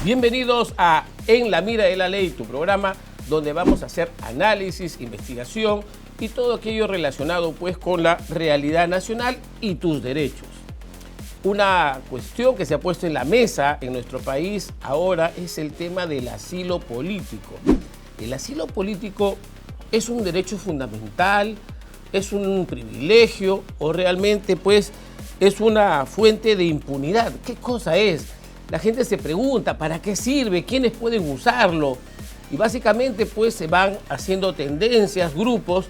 Bienvenidos a En la Mira de la Ley, tu programa donde vamos a hacer análisis, investigación y todo aquello relacionado pues con la realidad nacional y tus derechos. Una cuestión que se ha puesto en la mesa en nuestro país ahora es el tema del asilo político. El asilo político es un derecho fundamental, es un privilegio o realmente pues es una fuente de impunidad. ¿Qué cosa es? La gente se pregunta, ¿para qué sirve? ¿Quiénes pueden usarlo? Y básicamente pues se van haciendo tendencias, grupos,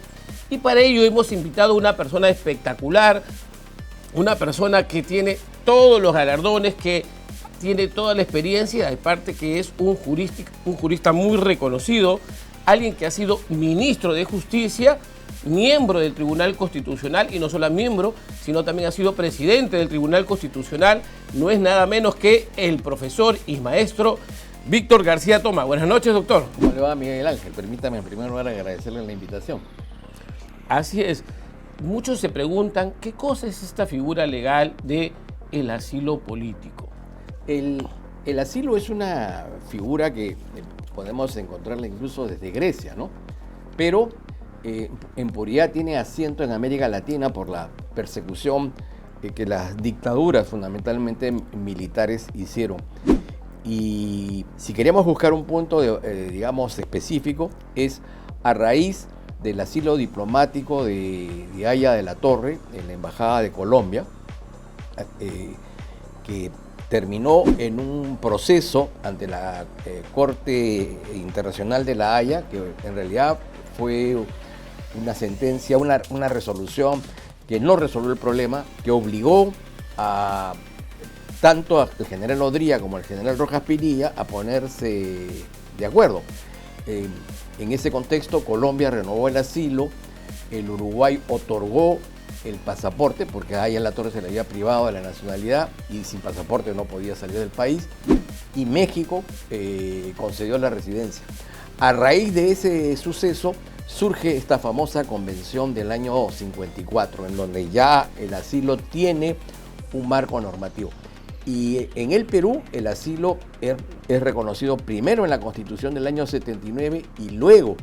y para ello hemos invitado a una persona espectacular, una persona que tiene todos los galardones, que tiene toda la experiencia, aparte que es un jurista muy reconocido, alguien que ha sido ministro de Justicia, miembro del Tribunal Constitucional, y no solo miembro, sino también ha sido presidente del Tribunal Constitucional. No es nada menos que el profesor y maestro Víctor García Toma. Buenas noches, doctor. ¿Cómo le va, Miguel Ángel? Permítame en primer lugar agradecerle la invitación. Así es. Muchos se preguntan qué cosa es esta figura legal de el asilo político. El asilo es una figura que podemos encontrarla incluso desde Grecia, ¿no? Pero en puridad tiene asiento en América Latina por la persecución que las dictaduras, fundamentalmente militares, hicieron. Y si queríamos buscar un punto, digamos, específico, es a raíz del asilo diplomático de Haya de la Torre, en la Embajada de Colombia, que terminó en un proceso ante la Corte Internacional de la Haya, que en realidad fue una sentencia, una resolución que no resolvió el problema, que obligó a tanto al general Odría como al general Rojas Pinilla a ponerse de acuerdo. En ese contexto, Colombia renovó el asilo, el Uruguay otorgó el pasaporte, porque a Haya de la Torre se le había privado de la nacionalidad y sin pasaporte no podía salir del país, y México concedió la residencia. A raíz de ese suceso surge esta famosa convención del año 54, en donde ya el asilo tiene un marco normativo. Y en el Perú el asilo es reconocido primero en la Constitución del año 79 y luego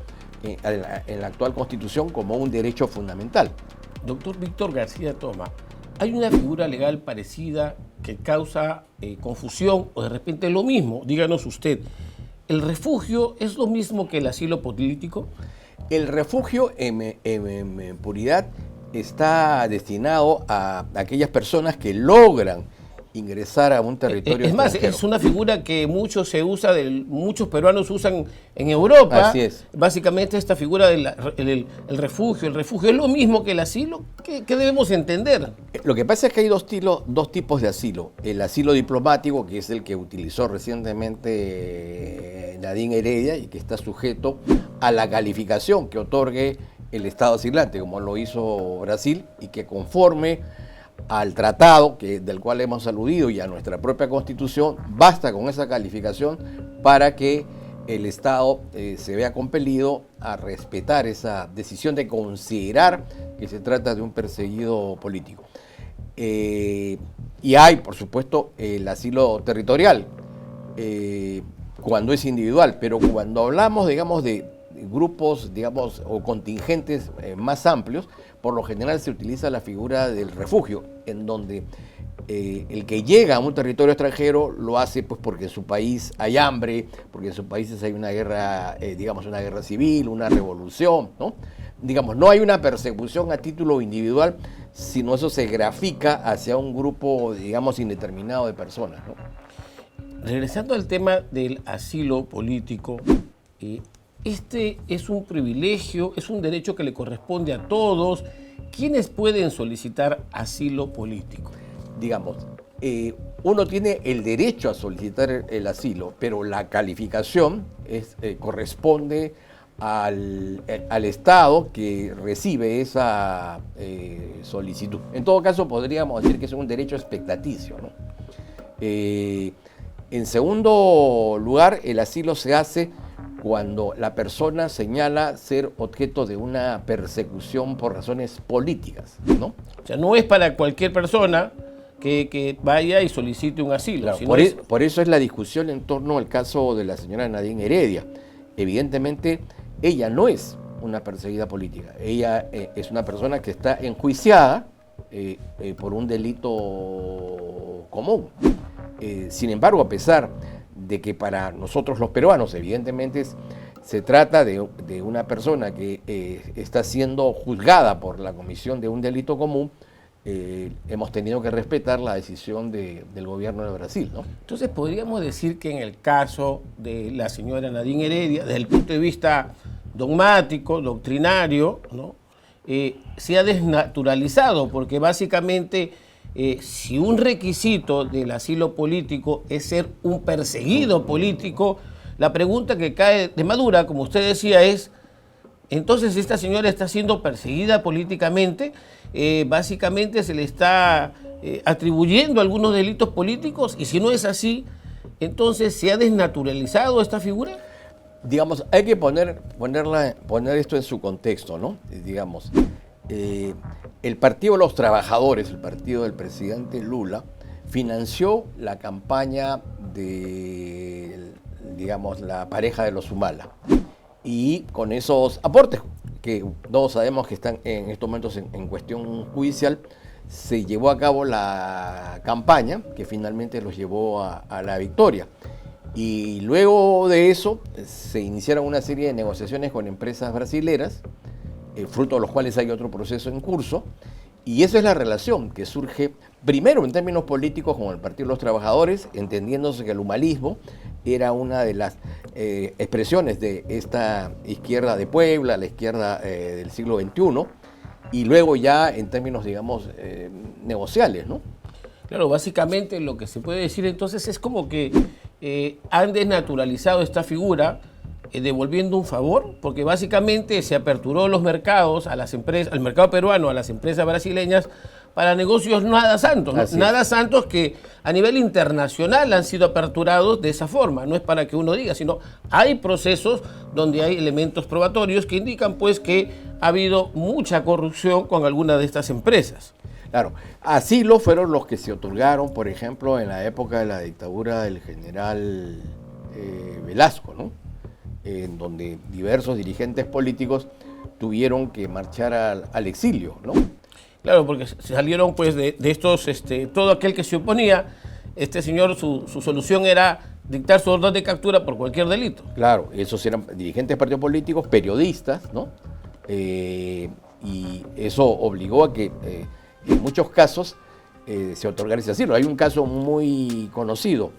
en la actual Constitución como un derecho fundamental. Doctor Víctor García Toma, ¿hay una figura legal parecida que causa confusión o de repente lo mismo? Díganos usted, ¿el refugio es lo mismo que el asilo político? El refugio en puridad está destinado a aquellas personas que logran ingresar a un territorio es más, extranjero. es una figura que muchos peruanos usan en Europa. Así es. Básicamente esta figura del refugio. ¿El refugio es lo mismo que el asilo? ¿Qué debemos entender? Lo que pasa es que hay dos tipos de asilo. El asilo diplomático, que es el que utilizó recientemente Nadine Heredia y que está sujeto a la calificación que otorgue el Estado asilante, como lo hizo Brasil, y que conforme al tratado del cual hemos aludido y a nuestra propia Constitución, basta con esa calificación para que el Estado se vea compelido a respetar esa decisión de considerar que se trata de un perseguido político. Y hay, por supuesto, el asilo territorial, cuando es individual, pero cuando hablamos, digamos, de grupos, digamos, o contingentes más amplios, por lo general se utiliza la figura del refugio, en donde el que llega a un territorio extranjero lo hace pues porque en su país hay hambre, porque en sus países hay una guerra, digamos, una guerra civil, una revolución, ¿no? Digamos, no hay una persecución a título individual, sino eso se grafica hacia un grupo, digamos, indeterminado de personas, ¿no? Regresando al tema del asilo político, este es un privilegio, es un derecho que le corresponde a todos. ¿Quiénes pueden solicitar asilo político? Digamos, uno tiene el derecho a solicitar el asilo, pero la calificación corresponde al Estado que recibe esa solicitud. En todo caso, podríamos decir que es un derecho expectaticio, ¿no? En segundo lugar, el asilo se hace cuando la persona señala ser objeto de una persecución por razones políticas, ¿no? O sea, no es para cualquier persona que vaya y solicite un asilo. Claro, Si por eso es la discusión en torno al caso de la señora Nadine Heredia. Evidentemente, ella no es una perseguida política. Ella es una persona que está enjuiciada por un delito común. Sin embargo, a pesar de que para nosotros los peruanos, evidentemente, se trata de una persona que está siendo juzgada por la comisión de un delito común, hemos tenido que respetar la decisión del gobierno de Brasil, ¿no? Entonces podríamos decir que en el caso de la señora Nadine Heredia, desde el punto de vista dogmático, doctrinario, ¿no? Se ha desnaturalizado, porque básicamente si un requisito del asilo político es ser un perseguido político, la pregunta que cae de madura, como usted decía, es: entonces esta señora está siendo perseguida políticamente, básicamente se le está atribuyendo algunos delitos políticos, y si no es así, entonces ¿se ha desnaturalizado esta figura? Digamos, hay que poner esto en su contexto, ¿no? Digamos, el Partido de los Trabajadores, el partido del presidente Lula, financió la campaña de, digamos, la pareja de los Humala. Y con esos aportes, que todos sabemos que están en estos momentos en cuestión judicial, se llevó a cabo la campaña que finalmente los llevó a la victoria. Y luego de eso se iniciaron una serie de negociaciones con empresas brasileras, fruto de los cuales hay otro proceso en curso, y esa es la relación que surge primero en términos políticos con el Partido de los Trabajadores, entendiéndose que el humanismo era una de las expresiones de esta izquierda de Puebla, la izquierda del siglo XXI, y luego ya en términos, digamos, negociales, ¿no? Claro, básicamente lo que se puede decir entonces es como que han desnaturalizado esta figura, devolviendo un favor, porque básicamente se aperturó los mercados a las empresas, al mercado peruano, a las empresas brasileñas, para negocios nada santos, ¿no? Nada santos que a nivel internacional han sido aperturados de esa forma. No es para que uno diga, sino hay procesos donde hay elementos probatorios que indican pues que ha habido mucha corrupción con alguna de estas empresas. Claro, asilos fueron los que se otorgaron, por ejemplo, en la época de la dictadura del general Velasco, ¿no? En donde diversos dirigentes políticos tuvieron que marchar al exilio, ¿no? Claro, porque salieron pues de estos, todo aquel que se oponía, este señor, su solución era dictar su orden de captura por cualquier delito. Claro, esos eran dirigentes de partidos políticos, periodistas, ¿no? Y eso obligó a que en muchos casos se otorgara ese asilo. Hay un caso muy conocido,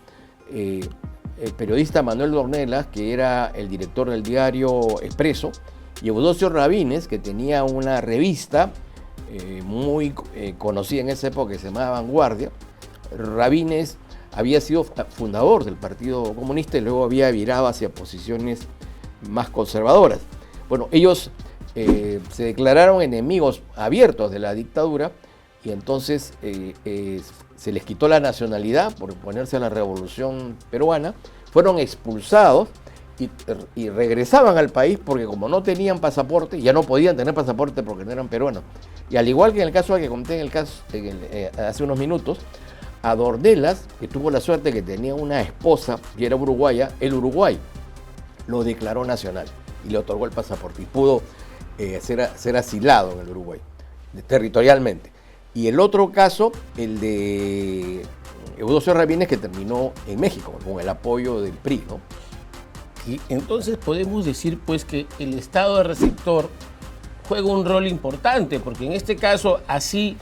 el periodista Manuel Dornelas, que era el director del diario Expreso, y Eudosio Rabines, que tenía una revista muy conocida en esa época que se llamaba Vanguardia. Rabines había sido fundador del Partido Comunista y luego había virado hacia posiciones más conservadoras. Bueno, ellos se declararon enemigos abiertos de la dictadura y entonces se les quitó la nacionalidad por oponerse a la revolución peruana, fueron expulsados y regresaban al país porque como no tenían pasaporte, ya no podían tener pasaporte porque no eran peruanos. Y al igual que en el caso que conté hace unos minutos, a Dornelas, que tuvo la suerte que tenía una esposa que era uruguaya, el Uruguay lo declaró nacional y le otorgó el pasaporte y pudo ser asilado en el Uruguay, territorialmente. Y el otro caso, el de Eudosio Rabines, que terminó en México con el apoyo del PRI, ¿no? Y entonces podemos decir pues que el Estado de receptor juega un rol importante, porque en este caso, así,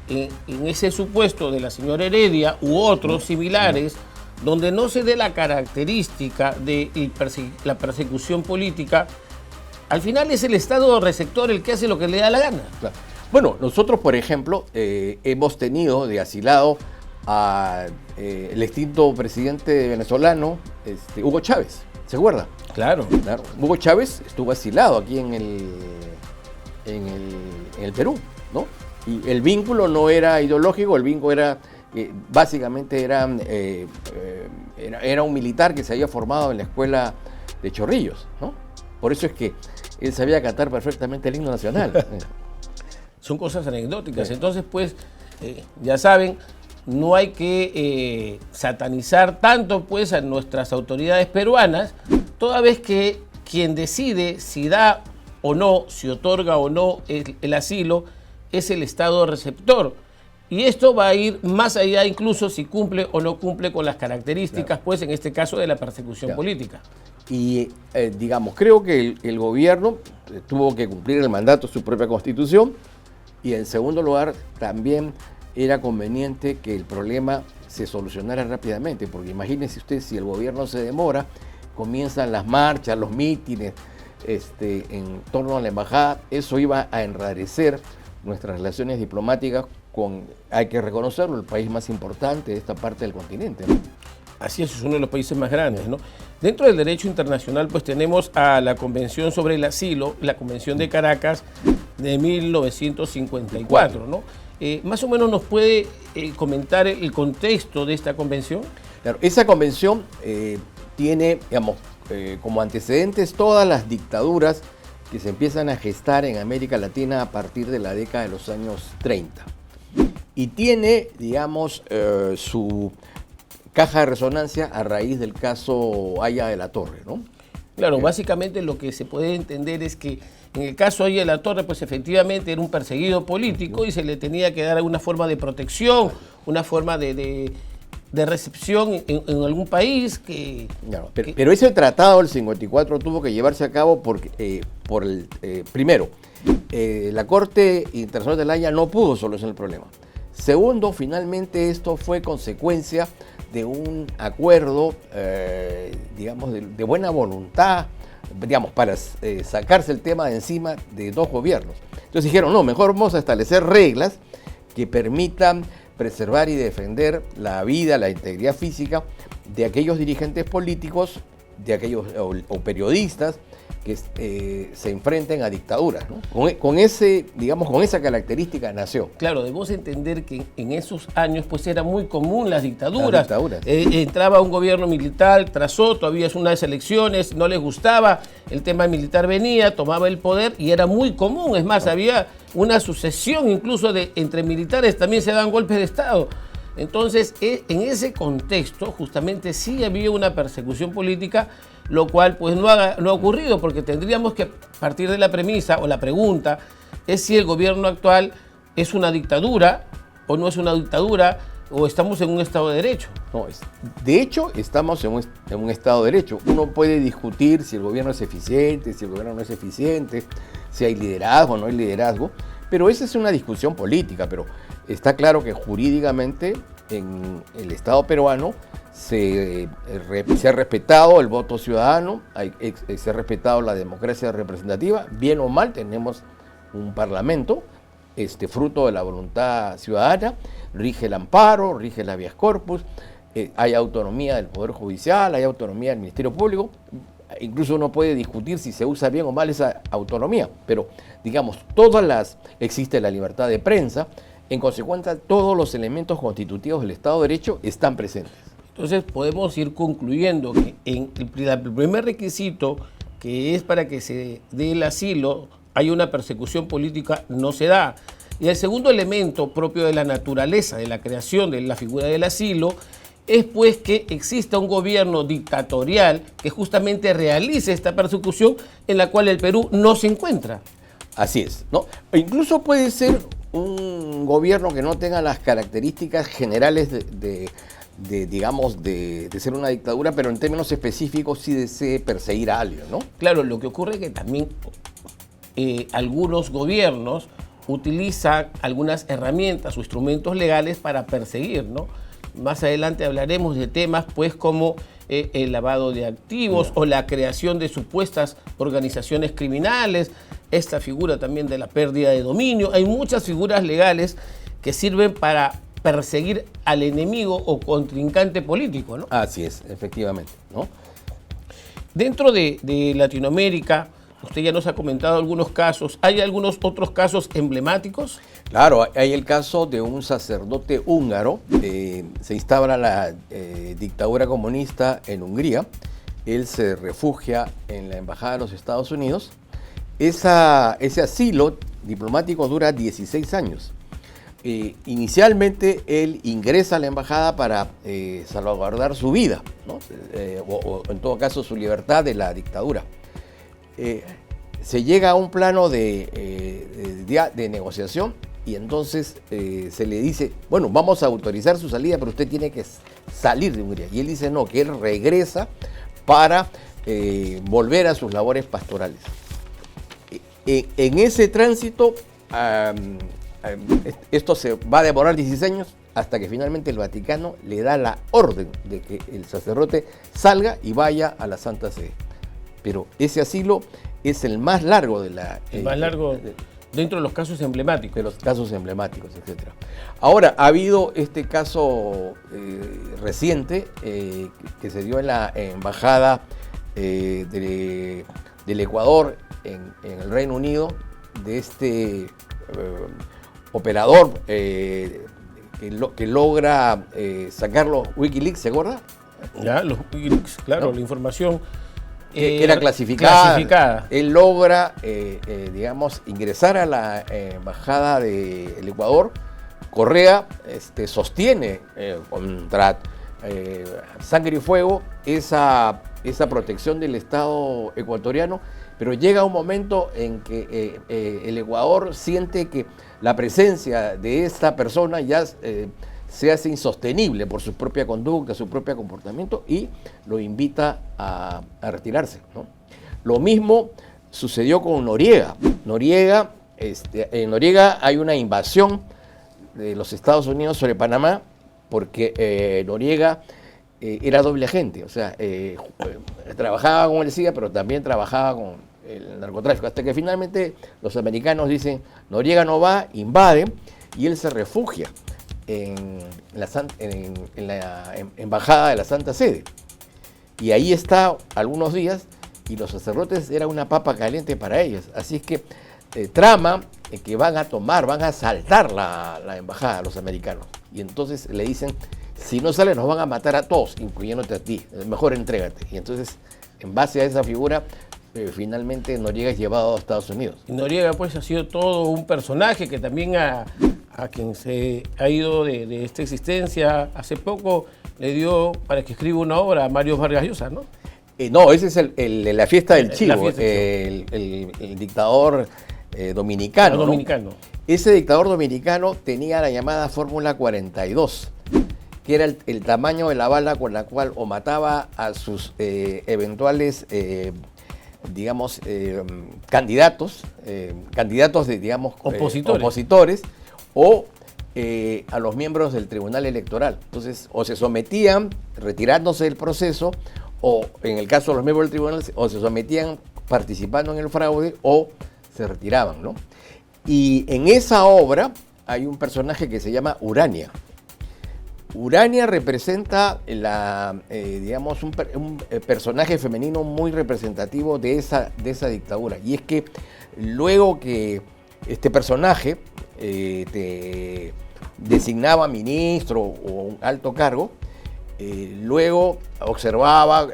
en ese supuesto de la señora Heredia u otros similares, donde no se dé la característica de la persecución política, al final es el Estado receptor el que hace lo que le da la gana. Claro. Bueno, nosotros, por ejemplo, hemos tenido de asilado al extinto presidente venezolano, Hugo Chávez. ¿Se acuerda? Claro. Hugo Chávez estuvo asilado aquí en el Perú, ¿no? Y el vínculo no era ideológico, el vínculo era, básicamente era un militar que se había formado en la escuela de Chorrillos, ¿no? Por eso es que él sabía cantar perfectamente el himno nacional. Son cosas anecdóticas. Sí. Entonces, pues, ya saben, no hay que satanizar tanto pues a nuestras autoridades peruanas, toda vez que quien decide si da o no, si otorga o no el asilo, es el Estado receptor. Y esto va a ir más allá incluso si cumple o no cumple con las características, claro, pues en este caso de la persecución, claro, política. Y digamos, creo que el gobierno tuvo que cumplir el mandato de su propia constitución, y en segundo lugar también era conveniente que el problema se solucionara rápidamente, porque imagínense usted, si el gobierno se demora, comienzan las marchas, los mítines en torno a la embajada, eso iba a enrarecer nuestras relaciones diplomáticas con, hay que reconocerlo, el país más importante de esta parte del continente, ¿no? Así es uno de los países más grandes, ¿no? Dentro del derecho internacional, pues tenemos a la Convención sobre el Asilo, la Convención de Caracas de 1954, ¿no? Más o menos nos puede comentar el contexto de esta convención. Claro, esa convención tiene, digamos, como antecedentes todas las dictaduras que se empiezan a gestar en América Latina a partir de la década de los años 30. Y tiene, digamos, su caja de resonancia a raíz del caso Haya de la Torre, ¿no? Claro, básicamente lo que se puede entender es que en el caso Haya de la Torre, pues efectivamente era un perseguido político y se le tenía que dar alguna forma de protección, una forma de recepción en algún país que... Claro, pero ese tratado del 54 tuvo que llevarse a cabo primero, la Corte Internacional de la Haya no pudo solucionar el problema. Segundo, finalmente esto fue consecuencia de un acuerdo, digamos, de buena voluntad, digamos, para sacarse el tema de encima de dos gobiernos. Entonces dijeron, no, mejor vamos a establecer reglas que permitan preservar y defender la vida, la integridad física de aquellos dirigentes políticos, de aquellos o periodistas que se enfrenten a dictaduras, ¿no? Con esa característica nació. Claro, debemos entender que en esos años pues era muy común las dictaduras. Entraba un gobierno militar tras otro, había unas elecciones, no les gustaba, el tema militar venía, tomaba el poder y era muy común. Es más, había una sucesión incluso entre militares, también se dan golpes de Estado. Entonces, en ese contexto, justamente sí había una persecución política, lo cual pues no ha ocurrido, porque tendríamos que partir de la premisa o la pregunta es si el gobierno actual es una dictadura o no es una dictadura, o estamos en un Estado de Derecho. No, de hecho, estamos en un Estado de Derecho. Uno puede discutir si el gobierno es eficiente, si el gobierno no es eficiente, si hay liderazgo o no hay liderazgo, pero esa es una discusión política, pero está claro que jurídicamente en el Estado peruano se ha respetado el voto ciudadano, se ha respetado la democracia representativa, bien o mal tenemos un parlamento, fruto de la voluntad ciudadana, rige el amparo, rige el habeas corpus, hay autonomía del Poder Judicial, hay autonomía del Ministerio Público, incluso uno puede discutir si se usa bien o mal esa autonomía, pero digamos, existe la libertad de prensa, en consecuencia todos los elementos constitutivos del Estado de Derecho están presentes. Entonces podemos ir concluyendo que el primer requisito, que es para que se dé el asilo, hay una persecución política, no se da. Y el segundo elemento propio de la naturaleza, de la creación de la figura del asilo, es pues que exista un gobierno dictatorial que justamente realice esta persecución en la cual el Perú no se encuentra. Así es, ¿no? Incluso puede ser un gobierno que no tenga las características generales de ser una dictadura, pero en términos específicos sí desee perseguir a alguien, ¿no? Claro, lo que ocurre es que también algunos gobiernos utilizan algunas herramientas o instrumentos legales para perseguir, ¿no? Más adelante hablaremos de temas pues como el lavado de activos o la creación de supuestas organizaciones criminales, esta figura también de la pérdida de dominio. Hay muchas figuras legales que sirven para perseguir al enemigo o contrincante político, ¿no? Así es, efectivamente, ¿no? Dentro de Latinoamérica, usted ya nos ha comentado algunos casos. ¿Hay algunos otros casos emblemáticos? Claro, hay el caso de un sacerdote húngaro. Se instaura la dictadura comunista en Hungría. Él se refugia en la Embajada de los Estados Unidos. Ese asilo diplomático dura 16 años. inicialmente él ingresa a la embajada para salvaguardar su vida, ¿no? O en todo caso su libertad de la dictadura. Se llega a un plano de negociación y entonces se le dice, bueno, vamos a autorizar su salida, pero usted tiene que salir de Hungría. Y él dice no, que él regresa para volver a sus labores pastorales. En ese tránsito, esto se va a demorar 16 años hasta que finalmente el Vaticano le da la orden de que el sacerdote salga y vaya a la Santa Sede. Pero ese asilo es el más largo de la... El más largo dentro de los casos emblemáticos. De los casos emblemáticos, etc. Ahora, ha habido este caso reciente que se dio en la embajada del Ecuador en el Reino Unido, de este operador que logra sacar los Wikileaks, ¿se acuerda? Ya, los Wikileaks, claro, ¿no? La información que era clasificada. Él logra, digamos, ingresar a la embajada del Ecuador. Correa sostiene contra sangre y fuego esa protección del Estado ecuatoriano, pero llega un momento en que el Ecuador siente que la presencia de esta persona ya se hace insostenible por su propia conducta, su propio comportamiento, y lo invita a retirarse, ¿no? Lo mismo sucedió con Noriega. En Noriega hay una invasión de los Estados Unidos sobre Panamá porque Noriega era doble agente, o sea, trabajaba con el CIA, pero también trabajaba con el narcotráfico, hasta que finalmente los americanos dicen, Noriega no va, invade, y él se refugia en la embajada de la Santa Sede. Y ahí está algunos días, y los sacerdotes era una papa caliente para ellos. Así es que trama que van a asaltar la embajada, los americanos. Y entonces le dicen, si no sale nos van a matar a todos, incluyéndote a ti, mejor entrégate. Y entonces, en base a esa figura, finalmente Noriega es llevado a Estados Unidos. Y Noriega pues ha sido todo un personaje que también a quien se ha ido de esta existencia hace poco le dio para que escriba una obra a Mario Vargas Llosa, ¿no? No, ese es la fiesta del Chivo, el dictador dominicano. Dominicano. ¿No? Ese dictador dominicano tenía la llamada Fórmula 42, que era el tamaño de la bala con la cual o mataba a sus eventuales digamos, candidatos de, digamos, opositores o a los miembros del Tribunal Electoral. Entonces, o se sometían retirándose del proceso, o en el caso de los miembros del tribunal, o se sometían participando en el fraude, o se retiraban, ¿no? Y en esa obra hay un personaje que se llama Urania. Urania representa digamos, un personaje femenino muy representativo de esa dictadura. Y es que luego que este personaje te designaba ministro o un alto cargo, luego observaba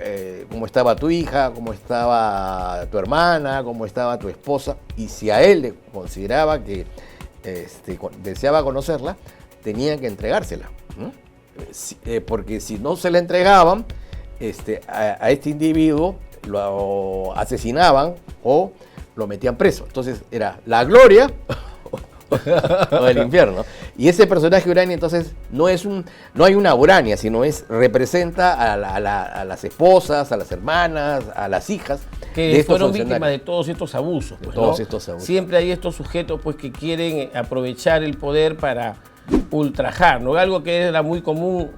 cómo estaba tu hija, cómo estaba tu hermana, cómo estaba tu esposa, y si a él le consideraba que deseaba conocerla, tenían que entregársela, ¿no? Porque si no se la entregaban, a este individuo lo asesinaban o lo metían preso. Entonces era la gloria o el infierno. Y ese personaje Urania, entonces, no hay una Urania, sino representa a las esposas, a las hermanas, a las hijas que fueron víctimas de todos estos abusos. Pues, todos estos abusos. Siempre hay estos sujetos pues que quieren aprovechar el poder para ultrajar, ¿no? Algo que era muy común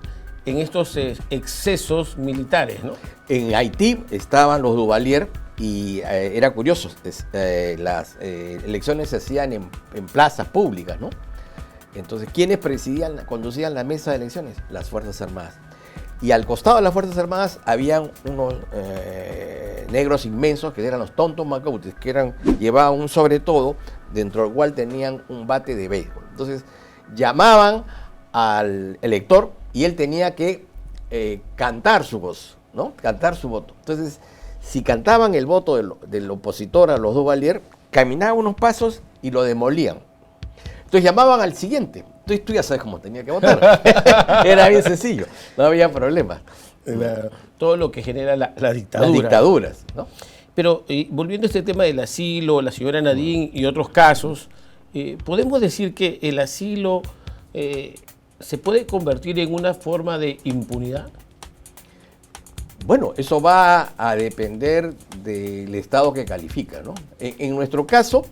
en estos excesos militares, ¿no? En Haití estaban los Duvalier y era curioso, las elecciones se hacían en plazas públicas, ¿no? Entonces, ¿quiénes conducían la mesa de elecciones? Las Fuerzas Armadas. Y al costado de las Fuerzas Armadas habían unos negros inmensos que eran los tontos macautes, que llevaban un sobre todo, dentro del cual tenían un bate de béisbol. Entonces, llamaban al elector y él tenía que cantar su voz, ¿no? Cantar su voto. Entonces, si cantaban el voto del opositor a los Duvalier, caminaban unos pasos y lo demolían. Entonces llamaban al siguiente Tú ya sabes cómo tenía que votar. Era bien sencillo, no había problema. Todo lo que genera la dictadura. Las dictaduras, ¿no? Pero volviendo a este tema del asilo, la señora Nadine y otros casos, ¿podemos decir que el asilo se puede convertir en una forma de impunidad? Bueno, eso va a depender del Estado que califica, ¿no? En nuestro caso,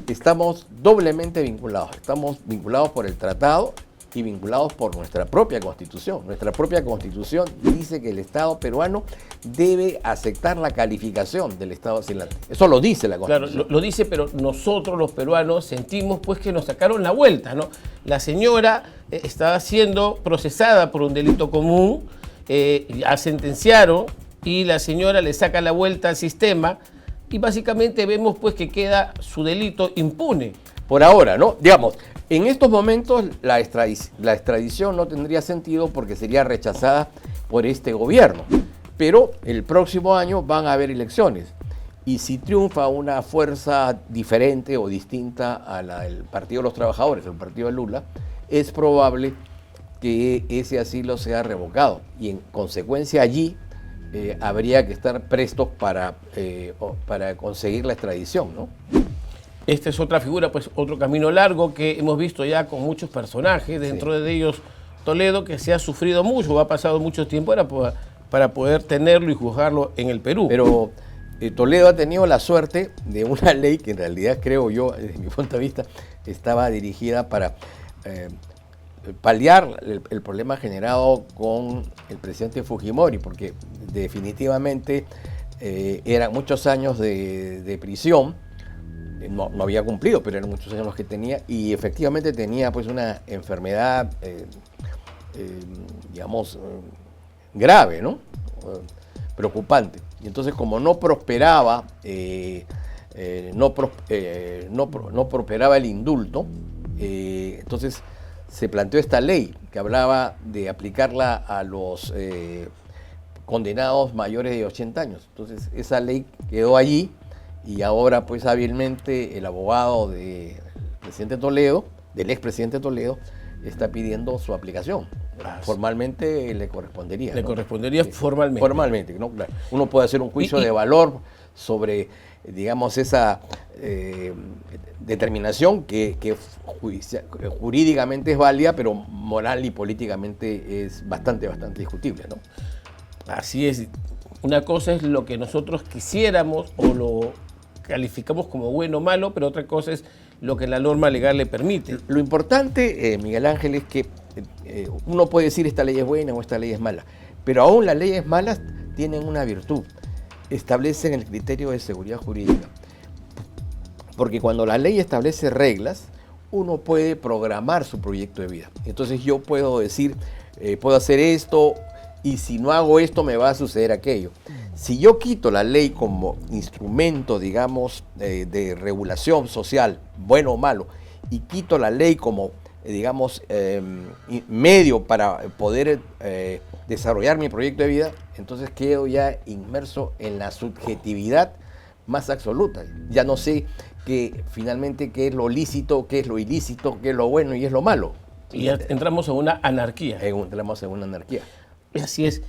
estamos doblemente vinculados. Estamos vinculados por el tratado y vinculados por nuestra propia Constitución. Nuestra propia Constitución dice que el Estado peruano debe aceptar la calificación del Estado asilante. Eso lo dice la Constitución. Claro, lo dice, pero nosotros los peruanos sentimos pues que nos sacaron la vuelta, ¿no? La señora estaba siendo procesada por un delito común, la sentenciaron y la señora le saca la vuelta al sistema y básicamente vemos pues que queda su delito impune. Por ahora, ¿no? Digamos, en estos momentos la extradición no tendría sentido porque sería rechazada por este gobierno. Pero el próximo año van a haber elecciones. Y si triunfa una fuerza diferente o distinta a la del Partido de los Trabajadores, el partido de Lula, es probable que ese asilo sea revocado. Y en consecuencia allí habría que estar prestos para conseguir la extradición, ¿no? Esta es otra figura, pues otro camino largo que hemos visto ya con muchos personajes, dentro de ellos Toledo, que se ha sufrido mucho, ha pasado mucho tiempo para poder tenerlo y juzgarlo en el Perú. Pero Toledo ha tenido la suerte de una ley que en realidad, creo yo, desde mi punto de vista, estaba dirigida para paliar el problema generado con el presidente Fujimori, porque definitivamente eran muchos años de prisión. No había cumplido, pero eran muchos años los que tenía, y efectivamente tenía pues una enfermedad, digamos, grave, ¿no? Preocupante. Y entonces, como no prosperaba, no prosperaba el indulto, entonces se planteó esta ley que hablaba de aplicarla a los condenados mayores de 80 años. Entonces, esa ley quedó allí. Y ahora, pues, hábilmente el abogado del presidente Toledo, del expresidente Toledo, está pidiendo su aplicación. Formalmente le correspondería. Le correspondería formalmente. Formalmente, ¿no? Claro. Uno puede hacer un juicio de valor sobre, digamos, esa determinación que jurídicamente es válida, pero moral y políticamente es bastante discutible, ¿no? Así es. Una cosa es lo que nosotros quisiéramos o lo calificamos como bueno o malo, pero otra cosa es lo que la norma legal le permite. Lo importante, Miguel Ángel, es que uno puede decir esta ley es buena o esta ley es mala, pero aún las leyes malas tienen una virtud, establecen el criterio de seguridad jurídica. Porque cuando la ley establece reglas, uno puede programar su proyecto de vida. Entonces yo puedo decir, puedo hacer esto, y si no hago esto me va a suceder aquello. Si yo quito la ley como instrumento, digamos, de regulación social, bueno o malo, y quito la ley como, digamos, medio para poder desarrollar mi proyecto de vida, entonces quedo ya inmerso en la subjetividad más absoluta. Ya no sé finalmente qué es lo lícito, qué es lo ilícito, qué es lo bueno y es lo malo. Y ya entramos en una anarquía. Entramos en una anarquía. Así es.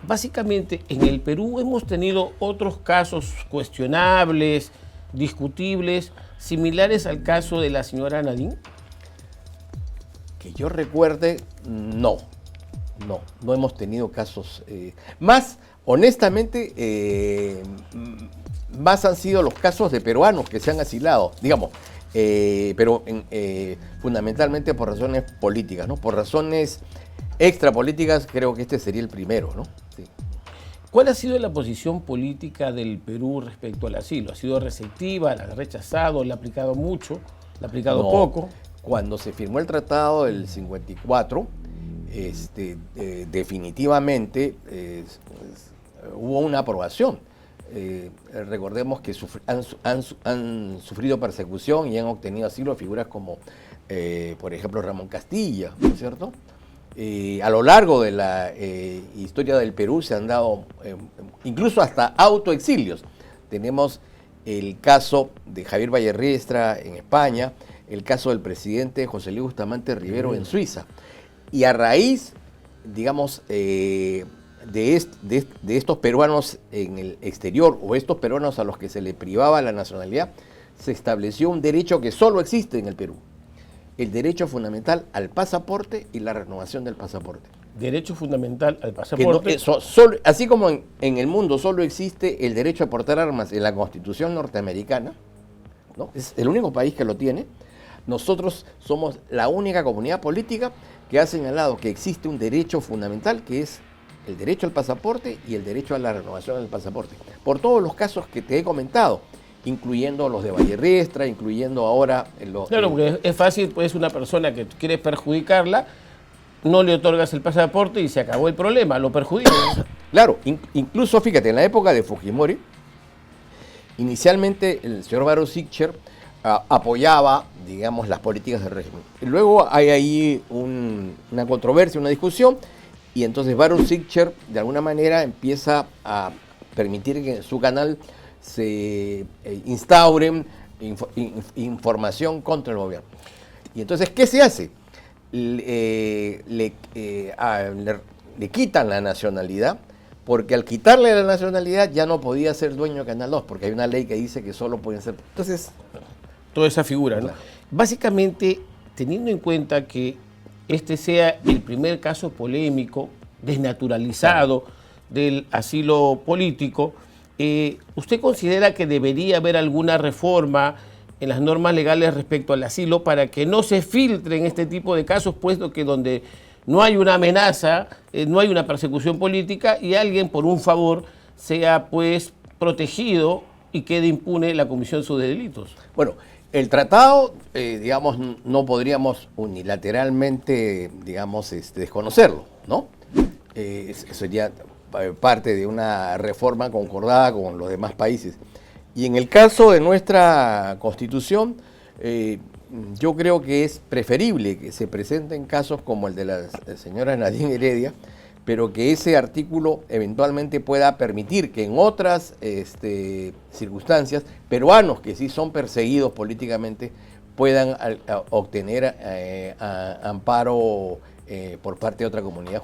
Básicamente, en el Perú hemos tenido otros casos cuestionables, discutibles, similares al caso de la señora Nadine. Que yo recuerde, no hemos tenido casos. Más, honestamente, más han sido los casos de peruanos que se han asilado, digamos, pero fundamentalmente por razones políticas, ¿no? Por razones extrapolíticas, creo que este sería el primero, ¿no? Sí. ¿Cuál ha sido la posición política del Perú respecto al asilo? ¿Ha sido receptiva? ¿La ha rechazado? ¿La ha aplicado mucho? ¿La ha aplicado poco? Cuando se firmó el tratado del 54, definitivamente hubo una aprobación. Recordemos que han sufrido persecución y han obtenido asilo figuras como, por ejemplo, Ramón Castilla, ¿no es cierto? A lo largo de la historia del Perú se han dado incluso hasta autoexilios. Tenemos el caso de Javier Vallerriestra en España, el caso del presidente José Luis Bustamante Rivero en Suiza. Y a raíz, digamos, de estos peruanos en el exterior o estos peruanos a los que se le privaba la nacionalidad, se estableció un derecho que solo existe en el Perú. El derecho fundamental al pasaporte y la renovación del pasaporte. Derecho fundamental al pasaporte. Así como en el mundo solo existe el derecho a portar armas en la Constitución norteamericana, ¿no? Es el único país que lo tiene. Nosotros somos la única comunidad política que ha señalado que existe un derecho fundamental que es el derecho al pasaporte y el derecho a la renovación del pasaporte. Por todos los casos que te he comentado, incluyendo los de Valle Riestra, incluyendo ahora los... Claro, porque es fácil, pues una persona que quiere perjudicarla, no le otorgas el pasaporte y se acabó el problema, lo perjudicas. Claro, incluso fíjate, en la época de Fujimori, inicialmente el señor Varro Sichel apoyaba, digamos, las políticas del régimen. Y luego hay ahí una controversia, una discusión, y entonces Varro Sichel de alguna manera empieza a permitir que en su canal se instauren información contra el gobierno. Y entonces, ¿qué se hace? Le quitan la nacionalidad, porque al quitarle la nacionalidad ya no podía ser dueño de Canal 2, porque hay una ley que dice que solo pueden ser... Entonces... Toda esa figura, ¿no? Claro. Básicamente, teniendo en cuenta que este sea el primer caso polémico, desnaturalizado, claro, del asilo político, ¿usted considera que debería haber alguna reforma en las normas legales respecto al asilo para que no se filtren este tipo de casos, puesto que donde no hay una amenaza, no hay una persecución política y alguien por un favor sea pues protegido y quede impune la comisión de sus delitos? Bueno, el tratado, digamos, no podríamos unilateralmente, digamos, desconocerlo, ¿no? Sería parte de una reforma concordada con los demás países. Y en el caso de nuestra Constitución, yo creo que es preferible que se presenten casos como el de la señora Nadine Heredia, pero que ese artículo eventualmente pueda permitir que en otras circunstancias, peruanos que sí son perseguidos políticamente puedan obtener amparo por parte de otra comunidad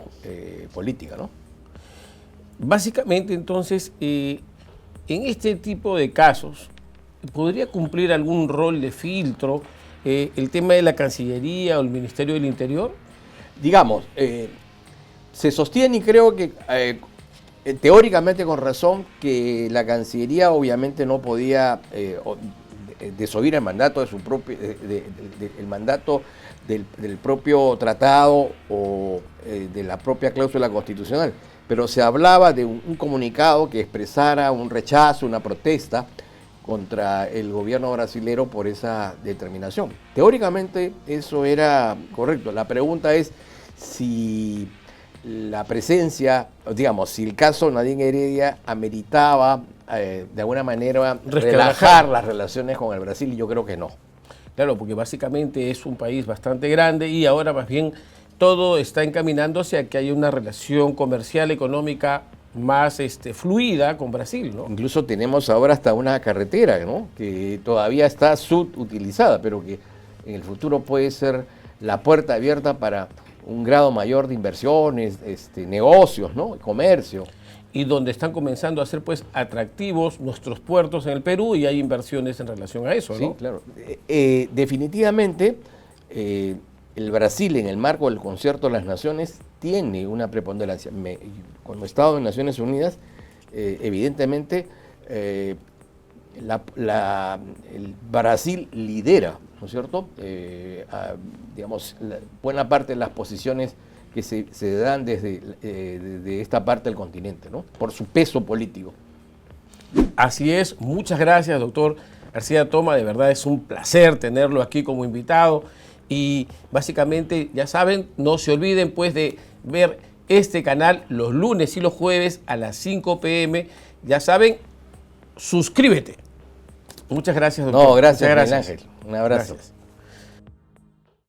política, ¿no? Básicamente, entonces, en este tipo de casos, ¿podría cumplir algún rol de filtro el tema de la Cancillería o el Ministerio del Interior? Digamos, se sostiene, y creo que teóricamente con razón, que la Cancillería obviamente no podía desoír el mandato de su propio, el mandato del propio tratado o de la propia cláusula constitucional. Pero se hablaba de un comunicado que expresara un rechazo, una protesta contra el gobierno brasilero por esa determinación. Teóricamente eso era correcto. La pregunta es si la presencia, digamos, si el caso Nadine Heredia ameritaba de alguna manera relajar las relaciones con el Brasil, y yo creo que no. Claro, porque básicamente es un país bastante grande y ahora más bien todo está encaminándose a que haya una relación comercial, económica más fluida con Brasil, ¿no? Incluso tenemos ahora hasta una carretera, ¿no?, que todavía está subutilizada, pero que en el futuro puede ser la puerta abierta para un grado mayor de inversiones, negocios, ¿no?, comercio. Y donde están comenzando a ser pues atractivos nuestros puertos en el Perú y hay inversiones en relación a eso, ¿no? Sí, claro. Definitivamente, el Brasil, en el marco del Concierto de las Naciones, tiene una preponderancia. Como Estado de Naciones Unidas, evidentemente, el Brasil lidera, ¿no es cierto?, digamos, buena parte de las posiciones que se dan desde esta parte del continente, ¿no?, por su peso político. Así es. Muchas gracias, doctor García Toma. De verdad es un placer tenerlo aquí como invitado. Y básicamente, ya saben, no se olviden pues de ver este canal los lunes y los jueves a las 5 p.m. Ya saben, suscríbete. Muchas gracias, doctor. No, gracias, Muchas gracias. Miguel Ángel. Un abrazo. Gracias.